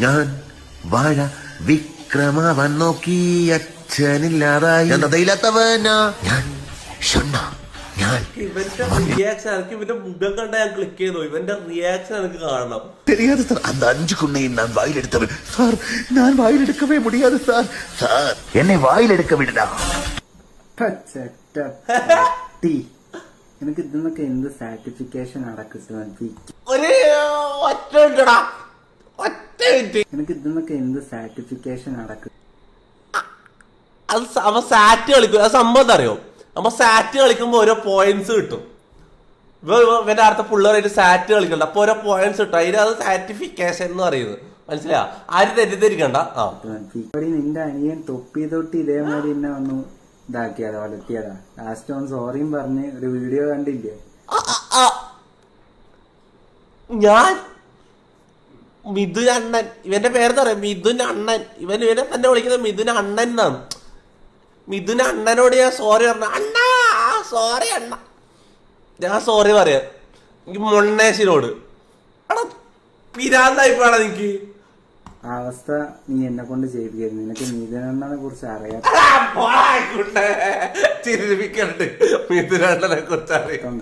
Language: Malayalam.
ഞാൻ വാഴ വിക്രമവൻ നോക്കി അച്ഛനില്ലാതായി എന്നതയില്ലാത്തവനാ ഞാൻ ഷണ്ണ ഞാൻ. ഇവന്റെ റിയാക്ഷൻ എനിക്ക് ഇവന്റെ മുഖം കണ്ട ഞാൻ ക്ലിക്ക് ചെയ്തു. ഇവന്റെ റിയാക്ഷൻ എനിക്ക് കാണണം. தெரியாது சார். அந்த 5 குண்ணையும் நான் வாயில் எடுத்தவன் சார். நான் வாயில் எடுக்கவே முடியாது சார். சார் என்னை வாயில் எடுக்க விடலாம். എനിക്ക് ഇതിന്നൊക്കെ എന്ത് സാറ്റിസ്ഫിക്കേഷൻ നടക്കുന്നത്? എനിക്ക് ഇതിന്നൊക്കെ എന്ത് സാറ്റിസ്ഫിക്കേഷൻ നടക്കും? അവ സാറ്റ് കളിക്കും. അത് സംഭവം അറിയോ? നമ്മ സാറ്റ് കളിക്കുമ്പോ ഓരോ പോയിന്റ്സ് കിട്ടും. ഇവന്റെ അടുത്ത പിള്ളേരായിട്ട് സാറ്റ് കളിക്കണ്ട, അപ്പൊ ഓരോ പോയിന്റ്സ് കിട്ടും. അതിനത് സാറ്റിഫിക്കേഷൻ എന്ന് പറയുന്നത്. മനസ്സിലാ? ആരും തെറ്റിദ്ധരിക്കണ്ട. നിന്റെ അനിയൻ തൊപ്പി തൊട്ടി ഇതേമാതിരി എന്നെ വന്നു ഇതാക്കിയതാ, വളർത്തിയതാ. ലാസ്റ്റ് ഓൺ സോറിയും പറഞ്ഞ് ഒരു വീഡിയോ കണ്ടില്ലേ? ഞാൻ മിഥുൻ അണ്ണൻ, ഇവന്റെ പേരെന്താ പറയാ? മിഥുൻ അണ്ണൻ. ഇവനെ തന്നെ വിളിക്കുന്നത് മിഥുൻ അണ്ണൻ എന്നാണ്. മിഥുൻ അണ്ണനോട് ഞാൻ സോറി പറഞ്ഞ, അണ്ണാ സോറി അണ്ണ, ഞാൻ സോറി പറയാ. എനിക്ക് മൊണ്ണേശിനോട് പിരാന്തായിപ്പോഴാണ് എനിക്ക് ആ അവസ്ഥ നീ എന്നെ കൊണ്ട് ചെയ്യിപ്പിക്കരുത്. നിനക്ക് മിഥുനണ്ണനെ കുറിച്ച് അറിയാം. ചിരിപ്പിക്കണ്ട്. മിഥുൻ അണ്ണനെ കുറിച്ച് അറിയാം.